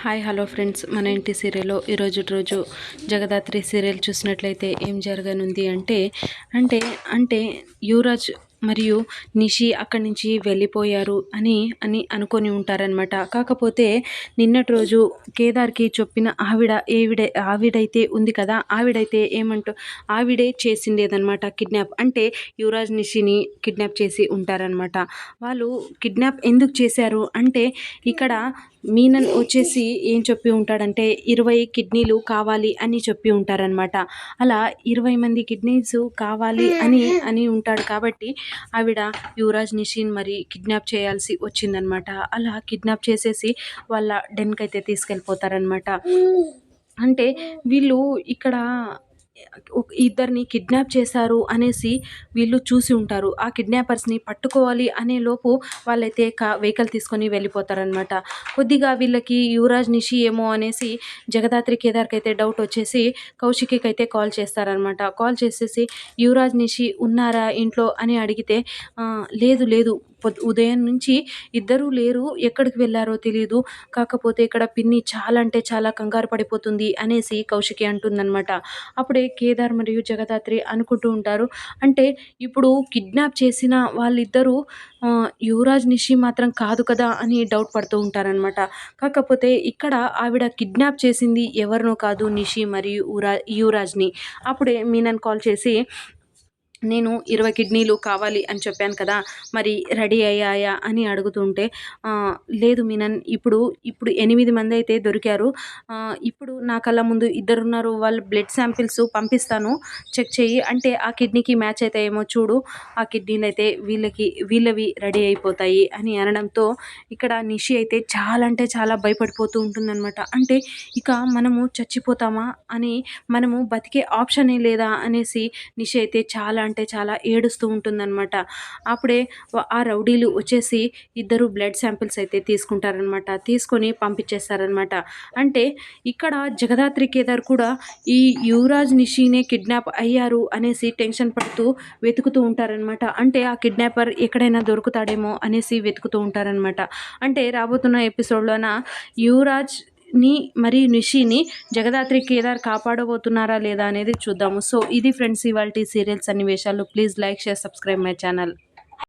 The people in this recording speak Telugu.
హాయ్ హలో ఫ్రెండ్స్, మన ఇంటి సీరియల్లో రోజు జగదాత్రి సీరియల్ చూసినట్లయితే ఏం జరగనుంది అంటే అంటే అంటే యువరాజ్ మరియు నిషి అక్కడి నుంచి వెళ్ళిపోయారు అని అనుకొని ఉంటారనమాట. కాకపోతే నిన్నటి రోజు కేదార్కి చెప్పిన ఆవిడైతే ఉంది కదా, ఆవిడే చేసిండేదనమాట కిడ్నాప్. అంటే యువరాజ్ నిషిని కిడ్నాప్ చేసి ఉంటారనమాట. వాళ్ళు కిడ్నాప్ ఎందుకు చేశారు అంటే ఇక్కడ మీనన్ వచ్చేసి ఏం చెప్పి ఉంటాడంటే 20 కిడ్నీలు కావాలి అని చెప్పి ఉంటారనమాట. అలా 20 మంది కిడ్నీస్ కావాలి అని ఉంటాడు కాబట్టి ఆవిడ యువరాజ్ నిషిన్ మరి కిడ్నాప్ చేయాల్సి వచ్చిందనమాట. అలా కిడ్నాప్ చేసేసి వాళ్ళ డెన్కి అయితే తీసుకెళ్ళిపోతారనమాట. అంటే వీళ్ళు ఇక్కడ ఇద్దరిని కిడ్నాప్ చేశారు అనేసి వీళ్ళు చూసి ఉంటారు. ఆ కిడ్నాపర్స్ని పట్టుకోవాలి అనే లోపు వాళ్ళైతే వెహికల్ తీసుకొని వెళ్ళిపోతారనమాట. కొద్దిగా వీళ్ళకి యువరాజ్ నిషి ఏమో అనేసి జగదాత్రి కేదార్కి అయితే డౌట్ వచ్చేసి కౌశికి అయితే కాల్ చేస్తారనమాట. కాల్ చేసేసి యువరాజ్ నిషి ఉన్నారా ఇంట్లో అని అడిగితే లేదు లేదు, ఉదయం నుంచి ఇద్దరూ లేరు, ఎక్కడికి వెళ్ళారో తెలియదు, కాకపోతే ఇక్కడ పిన్ని చాలా అంటే చాలా కంగారు పడిపోతుంది అనేసి కౌశికి అంటుందన్నమాట. అప్పుడే కేదార్ మరియు జగదాత్రి అనుకుంటూ ఉంటారు, అంటే ఇప్పుడు కిడ్నాప్ చేసిన వాళ్ళిద్దరూ యువరాజ్ నిషి మాత్రం కాదు కదా అని డౌట్ పడుతూ ఉంటారనమాట. కాకపోతే ఇక్కడ ఆవిడ కిడ్నాప్ చేసింది ఎవరినో కాదు, నిషి మరియు యువరాజ్ని. అప్పుడే మీనన్ కాల్ చేసి నేను 20 కిడ్నీలు కావాలి అని చెప్పాను కదా, మరి రెడీ అయ్యాయా అని అడుగుతుంటే లేదు మీనన్, ఇప్పుడు 8 మంది అయితే దొరికారు, ఇప్పుడు నా కళ్ళ ముందు ఇద్దరున్నారు, వాళ్ళు బ్లడ్ శాంపిల్స్ పంపిస్తాను, చెక్ చెయ్యి, అంటే ఆ కిడ్నీకి మ్యాచ్ అయితే ఏమో చూడు, ఆ కిడ్నీలు అయితే వీళ్ళవి రెడీ అయిపోతాయి అని అనడంతో ఇక్కడ నిషి అయితే చాలా అంటే చాలా భయపడిపోతూ ఉంటుందన్నమాట. అంటే ఇక మనము చచ్చిపోతామా అని, మనము బతికే ఆప్షనే లేదా అనేసి నిషి అయితే చాలా అంటే చాలా ఏడుస్తూ ఉంటుందన్నమాట. అప్పుడే ఆ రౌడీలు వచ్చేసి ఇద్దరు బ్లడ్ శాంపిల్స్ అయితే తీసుకుంటారనమాట. తీసుకొని పంపించేస్తారనమాట. అంటే ఇక్కడ జగదాత్రి కేదార్ కూడా ఈ యువరాజ్ నిషినే కిడ్నాప్ అయ్యారు అనేసి టెన్షన్ పడుతూ వెతుకుతూ ఉంటారనమాట. అంటే ఆ కిడ్నాపర్ ఎక్కడైనా దొరుకుతాడేమో అనేసి వెతుకుతూ ఉంటారనమాట. అంటే రాబోతున్న ఎపిసోడ్లోన యువరాజ్ మరియు నిషిని జగదాత్రి కేదార్ కాపాడబోతున్నారా లేదా అనేది చూద్దాము. సో ఇది ఫ్రెండ్స్ ఇవాల్టి సీరియల్ సన్నివేశాలు. Please like, share, subscribe my channel.